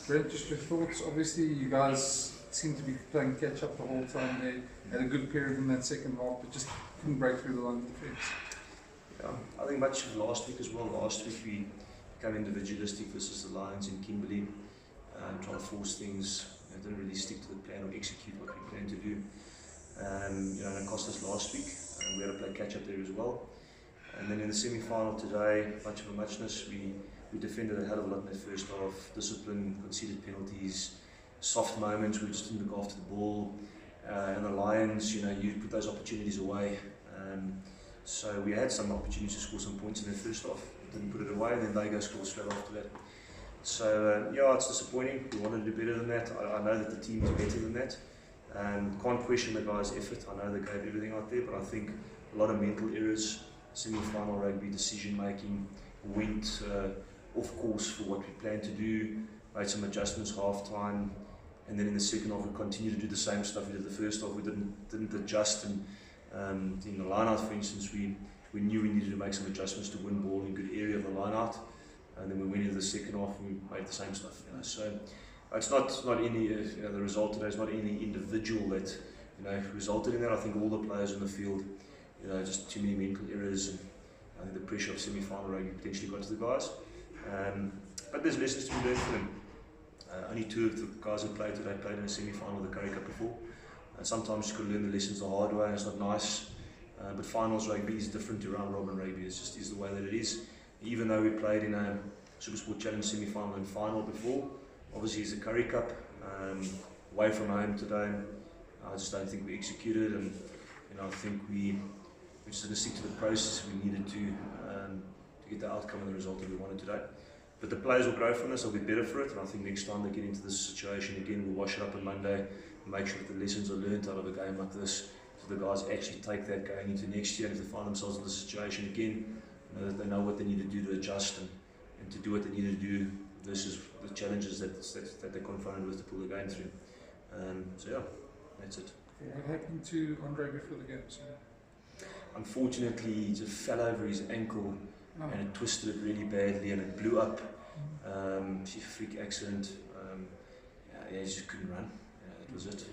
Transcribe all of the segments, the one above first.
Brent, just your thoughts. Obviously, you guys seem to be playing catch up the whole time there. Had a good period in that second half, but just couldn't break through the line of defence. Yeah, I think much of last week as well. Last week we became individualistic versus the Lions in Kimberley, trying to force things. Didn't really stick to the plan or execute what we planned to do. And it cost us last week. We had to play catch up there as well. And then in the semi-final today, much of a muchness. We defended a hell of a lot in the first half. Discipline, conceded penalties, soft moments. We just didn't look after the ball. And the Lions, you put those opportunities away. So we had some opportunities to score some points in the first half. Didn't put it away, and then they go score straight after that. So it's disappointing. We wanted to do better than that. I know that the team is better than that. Can't question the guys' effort. I know they gave everything out there, but I think a lot of mental errors, semi-final rugby decision making, went off course for what we planned to do, made some adjustments half time, and then in the second half we continued to do the same stuff we did the first half. We didn't adjust, and in the line out, for instance, we knew we needed to make some adjustments to win ball in a good area of the line out, and then we went into the second half and we made the same stuff. So it's not any the result today is not any individual that resulted in that. I think all the players on the field, just too many mental errors, and I think the pressure of semi-final rugby potentially got to the guys. But there's lessons to be learned for them. Only two of the guys who played today played in a semi-final of the Currie Cup before. And sometimes you got to learn the lessons the hard way, and it's not nice. But finals rugby is different to round robin rugby. It's just the way that it is. Even though we played in a Super Sport Challenge semi-final and final before, obviously it's a Currie Cup, away from home today. I just don't think we executed, and I think we just didn't stick to the process we needed to get the outcome and the result that we wanted today. But the players will grow from this, they'll be better for it, and I think next time they get into this situation again, we'll wash it up on Monday and make sure that the lessons are learnt out of a game like this, so the guys actually take that going into next year. And if they find themselves in this situation again, that they know what they need to do to adjust and to do what they need to do versus the challenges that they're confronted with to pull the game through. So yeah, that's it. What happened to Andre before the game? Unfortunately, he just fell over his ankle and it twisted it really badly and it blew up. It's a freak accident. He just couldn't run. That was it.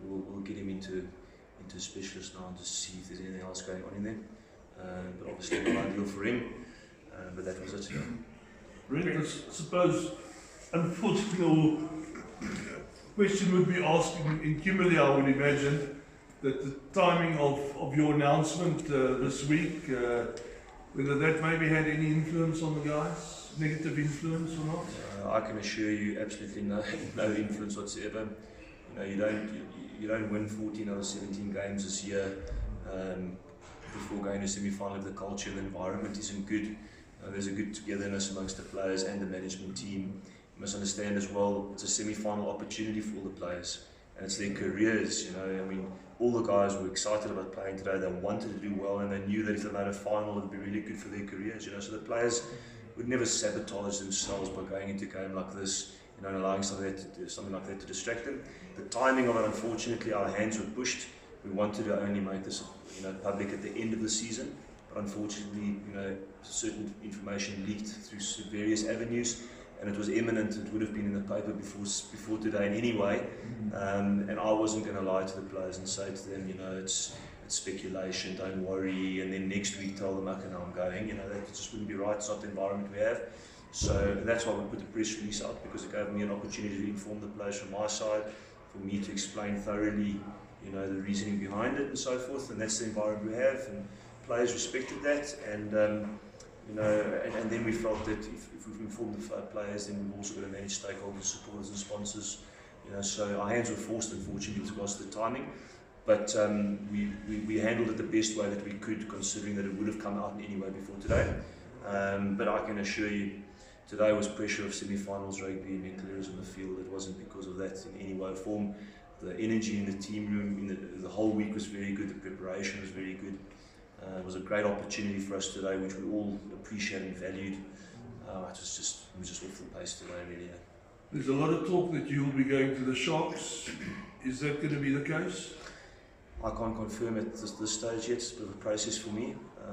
We'll get him into a specialist now and just see if there's anything else going on in there. But obviously not ideal for him. But that was it. Brent, I suppose, unfortunately, question would be asked in Kimberley, I would imagine, that the timing of your announcement this week, whether that maybe had any influence on the guys, negative influence or not? I can assure you, absolutely no influence whatsoever. You don't win 14 out of 17 games this year before going to semi-final if the culture and the environment isn't good. There's a good togetherness amongst the players and the management team. You must understand as well, it's a semi-final opportunity for all the players, and it's their careers. All the guys were excited about playing today. They wanted to do well, and they knew that if they made a final, it would be really good for their careers. So the players would never sabotage themselves by going into a game like this, and allowing something like that to distract them. The timing of it, unfortunately, our hands were pushed. We wanted to only make this, public at the end of the season, but unfortunately, certain information leaked through various avenues, and it was imminent. It would have been in the paper before today in any way, and I wasn't going to lie to the players and say to them, it's speculation, don't worry, and then next week tell them, okay, now I'm going. That just wouldn't be right. It's not the environment we have. So that's why we put the press release out, because it gave me an opportunity to inform the players from my side, for me to explain thoroughly, the reasoning behind it and so forth, and that's the environment we have, and players respected that, and and then we felt that if we've informed the players, then we've also got to manage stakeholders, supporters and sponsors, so our hands were forced, unfortunately, with regards to the timing, but we handled it the best way that we could, considering that it would have come out in any way before today, but I can assure you, today was pressure of semi-finals rugby and mental errors on the field. It wasn't because of that in any way or form. The energy in the team room, the whole week was very good. The preparation was very good. It was a great opportunity for us today, which we all appreciated and valued. It was just off the pace today, really. There's a lot of talk that you'll be going to the Sharks. Is that going to be the case? I can't confirm at this stage yet. It's a bit of a process for me. I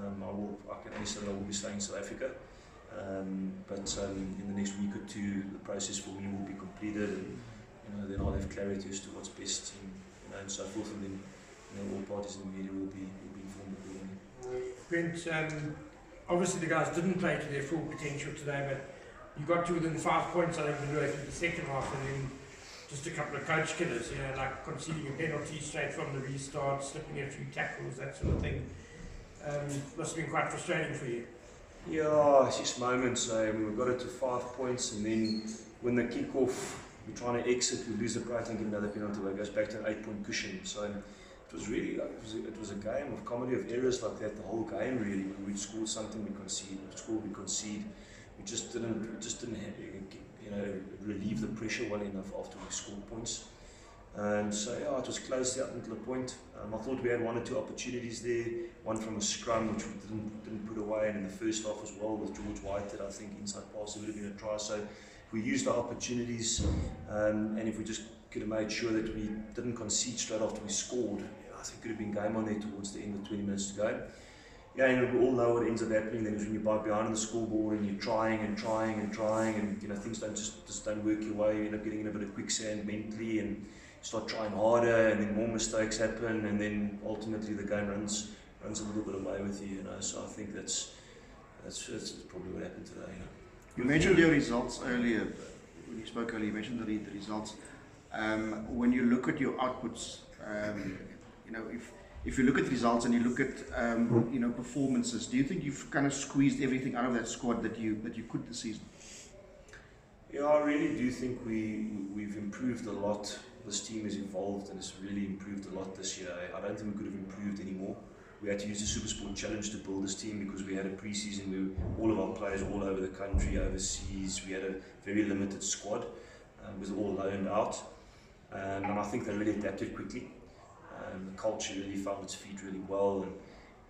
can only say that I will be staying in South Africa. But in the next week or two, the process for me will be completed, and then I'll have clarity as to what's best, and so forth, and then all parties in the media will be informed accordingly. Brent, obviously the guys didn't play to their full potential today, but you got to within 5 points, I think, midway through the second half, and then just a couple of coach killers, like conceding a penalty straight from the restart, slipping a few tackles, that sort of thing. Must have been quite frustrating for you. Yeah, it's just moments. We got it to 5 points, and then when they kick off, we're trying to exit, we lose the pride and get another penalty, where it goes back to an 8-point cushion. So it was really, it was a game of comedy of errors like that, the whole game really. When we scored something, we concede. We scored, we concede. We just didn't relieve the pressure well enough after we scored points. So yeah, it was close there up until a point. I thought we had 1 or 2 opportunities there. One from a scrum, which we didn't put away, and in the first half as well with George White, that I think inside pass would have been a try. So if we used our opportunities, and if we just could have made sure that we didn't concede straight after we scored, I think it could have been game on there towards the end with 20 minutes to go. Yeah, and we all know what ends up happening then is when you're behind the scoreboard and you're trying, and things just don't work your way. You end up getting in a bit of quicksand mentally, and start trying harder, and then more mistakes happen, and then ultimately the game runs a little bit away with you. So I think that's probably what happened today. You mentioned your results earlier. When you spoke earlier, you mentioned the results. When you look at your outputs, if you look at results and you look at performances, do you think you've kind of squeezed everything out of that squad that you could this season? Yeah, I really do think we've improved a lot. This team has evolved and it's really improved a lot this year. I don't think we could have improved any more. We had to use the Supersport Challenge to build this team because we had a pre-season where all of our players were all over the country, overseas. We had a very limited squad. It was all loaned out. And I think they really adapted quickly. The culture really found its feet really well. And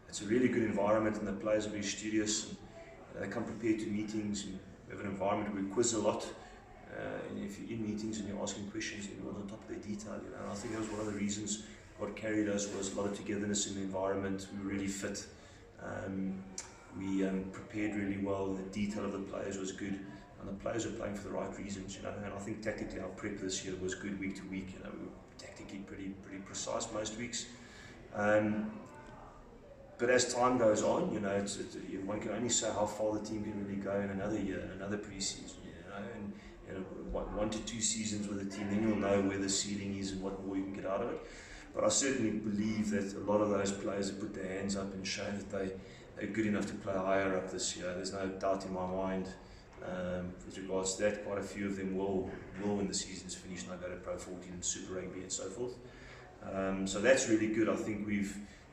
it's a really good environment, and the players are very studious. And they come prepared to meetings. And we have an environment where we quiz a lot. And if you're in meetings and you're asking questions, you're on top of their detail. And I think that was one of the reasons what carried us was a lot of togetherness in the environment. We were really fit. We prepared really well. The detail of the players was good, and the players were playing for the right reasons. And I think tactically our prep this year was good week to week. We were tactically pretty precise most weeks. But as time goes on, one can only say how far the team can really go in another year, another pre-season. And 1 to 2 seasons with the team, then you'll know where the ceiling is and what more you can get out of it. But I certainly believe that a lot of those players have put their hands up and shown that they're good enough to play higher up this year. There's no doubt in my mind with regards to that. Quite a few of them will when the season's finished and go to Pro 14 and Super Rugby and so forth. So that's really good. I think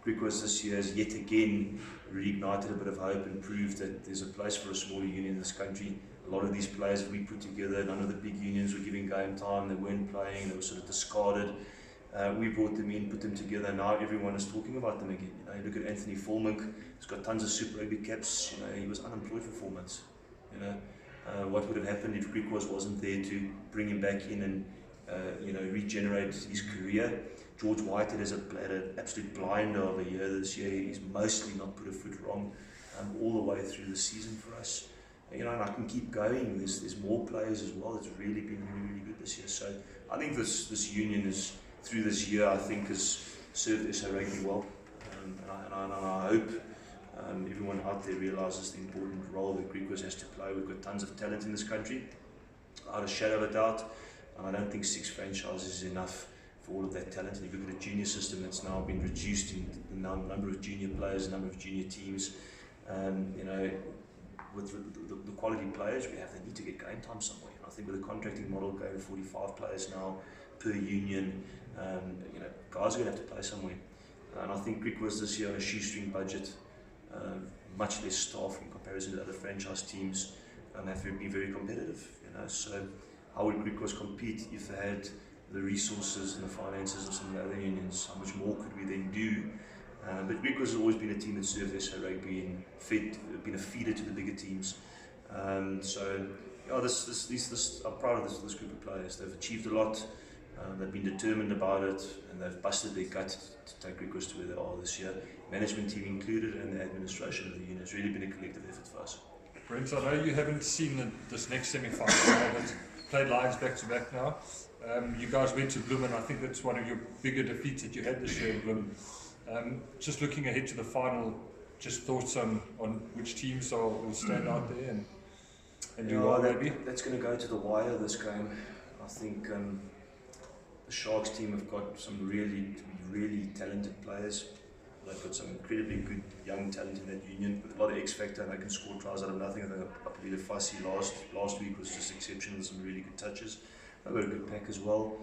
Griquas this year has yet again reignited a bit of hope and proved that there's a place for a smaller union in this country. A lot of these players that we put together, none of the big unions were giving game time, they weren't playing, they were sort of discarded. We brought them in, put them together, and now everyone is talking about them again. You look at Anthony Fulmink, he's got tons of Super Rugby caps. He was unemployed for 4 months. What would have happened if Griquas wasn't there to bring him back in and regenerate his career? George White had an absolute blinder of a year this year. He's mostly not put a foot wrong all the way through the season for us. And I can keep going. There's more players as well. It's really been really good this year. So I think this union is, through this year, I think has served SA Rugby well. And I hope everyone out there realises the important role that Griquas has to play. We've got tons of talent in this country, without a shadow of a doubt. And I don't think 6 franchises is enough for all of that talent. And if you look at a junior system that's now been reduced in the number of junior players, the number of junior teams, with the quality players we have, they need to get game time somewhere. And I think with the contracting model going 45 players now per union, guys are going to have to play somewhere. And I think Griquas this year on a shoestring budget, much less staff in comparison to other franchise teams, have to be very competitive. So how would Griquas compete if they had the resources and the finances of some of the other unions? How much more could we then do? But Griquas has always been a team that served SA Rugby and been a feeder to the bigger teams. I'm proud of this group of players. They've achieved a lot. They've been determined about it, and they've busted their gut to take Griquas to where they are this year. Management team included, and the administration of the union. It's really been a collective effort for us. Brent, I know you haven't seen this next semi-final now, but played Lions back-to-back now. You guys went to Bloem, and I think that's one of your bigger defeats that you had this year in Bloem. Just looking ahead to the final, just thoughts on which teams will stand out there and do well, maybe? That's going to go to the wire this game. I think the Sharks team have got some really talented players. They've got some incredibly good young talent in that union with a lot of X factor, and they can score tries out of nothing. I think I believe the Fussy last week was just exceptional with some really good touches. They've got a good pack as well.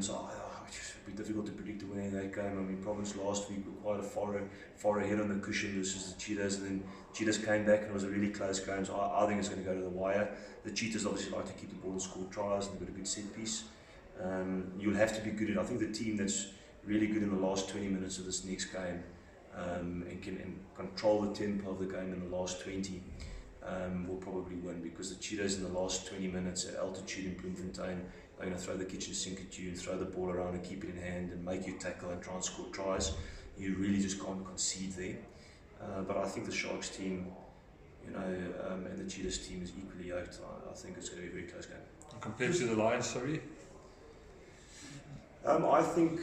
So it would be difficult to predict the winner in that game. I mean, Province last week were quite a far ahead on the cushion versus the Cheetahs, and then Cheetahs came back and it was a really close game. So I think it's going to go to the wire. The Cheetahs obviously like to keep the ball and score tries, and they've got a good set piece. You'll have to be good at. I think the team that's really good in the last 20 minutes of this next game and can control the tempo of the game in the last 20 will probably win, because the Cheetahs in the last 20 minutes at altitude in Bloemfontein, they're going to throw the kitchen sink at you and throw the ball around and keep it in hand and make you tackle and try and score tries. You really just can't concede there. But I think the Sharks team, and the Cheetahs team is equally yoked. I think it's going to be a very close game. Compared to the Lions, sorry? I think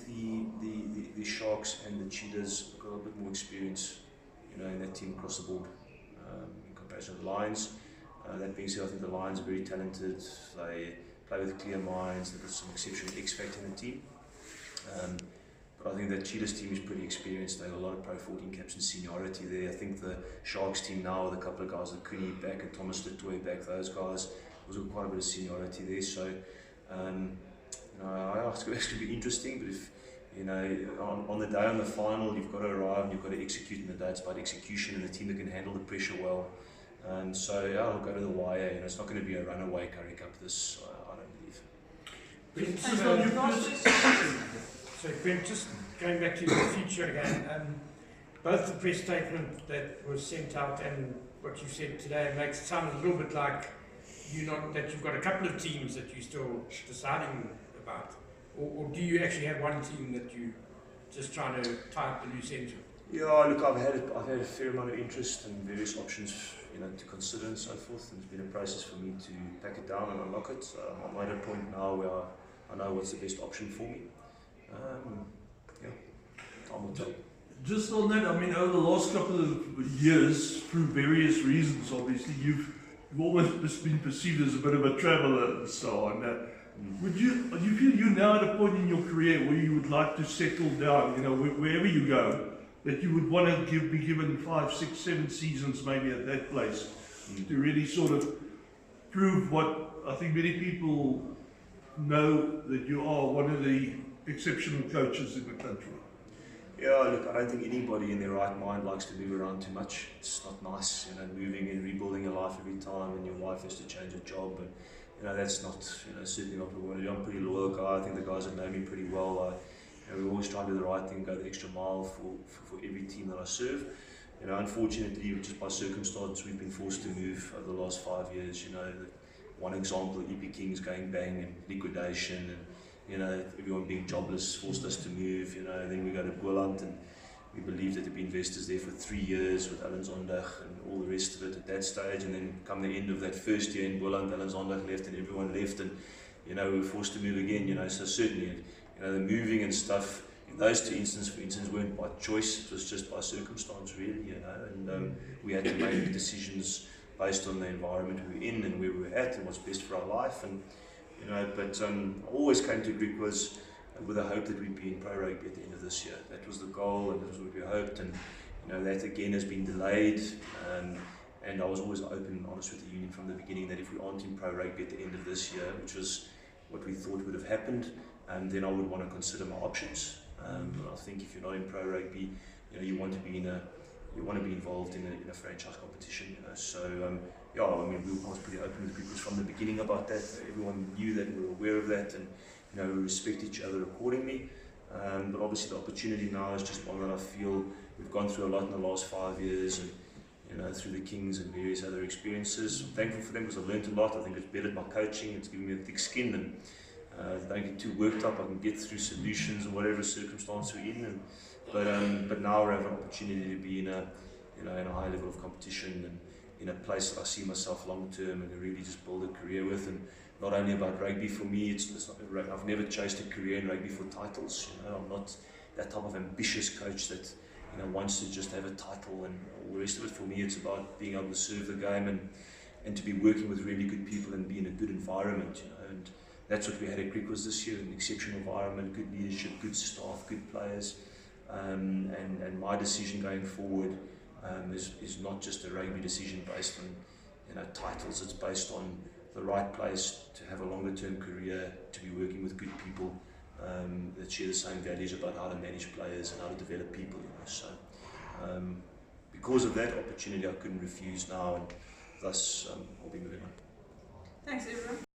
the Sharks and the Cheetahs got a bit more experience, in that team across the board in comparison to the Lions. That being said, I think the Lions are very talented. They play with clear minds. They've got some exceptional X factor in the team. But I think that Cheetahs team is pretty experienced. They have a lot of Pro 14 caps and seniority there. I think the Sharks team now, with a couple of guys like Currie back and Thomas Letoy back, those guys, there's quite a bit of seniority there. So it's going to be interesting, but if on the day on the final, you've got to arrive and you've got to execute in the day. It's about execution and the team that can handle the pressure well. And so I'll go to the wire. It's not going to be a runaway Currie Cup this, I don't believe. So Brent, just going back to the future again, both the press statement that was sent out and what you said today makes it sound a little bit like that you've got a couple of teams that you're still deciding about, or do you actually have one team that you just trying to tie up the loose ends with? Yeah, look, I've had a fair amount of interest and various options, to consider and so forth. And it's been a process for me to pack it down and unlock it. I'm at a point now where I know what's the best option for me. Time will tell. Just on that, I mean, over the last couple of years, through various reasons, obviously, you've almost been perceived as a bit of a traveller and so on. Do you feel you're now at a point in your career where you would like to settle down, wherever you go, that you would want to be given 5, 6, 7 seasons maybe at that place to really sort of prove what I think many people know, that you are one of the exceptional coaches in the country? Yeah, look, I don't think anybody in their right mind likes to move around too much. It's not nice, moving and rebuilding your life every time, and your wife has to change her job, and that's not, certainly not what we want to do. I'm a pretty loyal guy. I think the guys that know me pretty well. We always try to do the right thing, go the extra mile for every team that I serve. Unfortunately, just by circumstance, we've been forced to move over the last 5 years. One example, EP Kings going bang and liquidation, and everyone being jobless forced us to move. Then we go to Boland, and we believed that there'd be investors there for 3 years with Alan Zondag and all the rest of it at that stage. And then come the end of that first year in Boland, Alan Zondag left and everyone left, and we were forced to move again. So certainly, the moving and stuff in those two instances, for instance, weren't by choice. It was just by circumstance, really. And we had to make decisions based on the environment we were in and where we were at and what's best for our life. And but I always came to Griquas with the hope that we'd be in pro rugby at the end of this year. That was the goal, and that was what we hoped. And that again has been delayed. And I was always open and honest with the union from the beginning that if we aren't in pro rugby at the end of this year, which was what we thought would have happened, then I would want to consider my options. I think if you're not in pro rugby, you want to be involved in a franchise competition. I was pretty open with Griquas from the beginning about that. Everyone knew that, we were aware of that, and we respect each other accordingly. But obviously the opportunity now is just one that I feel we've gone through a lot in the last 5 years, and through the Kings and various other experiences. I'm thankful for them because I've learned a lot. I think it's bettered my coaching. It's given me a thick skin, and don't get too worked up. I can get through solutions and whatever circumstance we're in. But now we have an opportunity to be in in a high level of competition and in a place that I see myself long term and really just build a career with. And not only about rugby for me, it's not, I've never chased a career in rugby for titles. I'm not that type of ambitious coach that wants to just have a title and all the rest of it. For me, it's about being able to serve the game and to be working with really good people and be in a good environment. And that's what we had at Griquas this year: an exceptional environment, good leadership, good staff, good players. And my decision going forward is not just a rugby decision based on titles. It's based on the right place to have a longer term career, to be working with good people that share the same values about how to manage players and how to develop people. So because of that opportunity, I couldn't refuse now, and thus I'll be moving on. Thanks, everyone.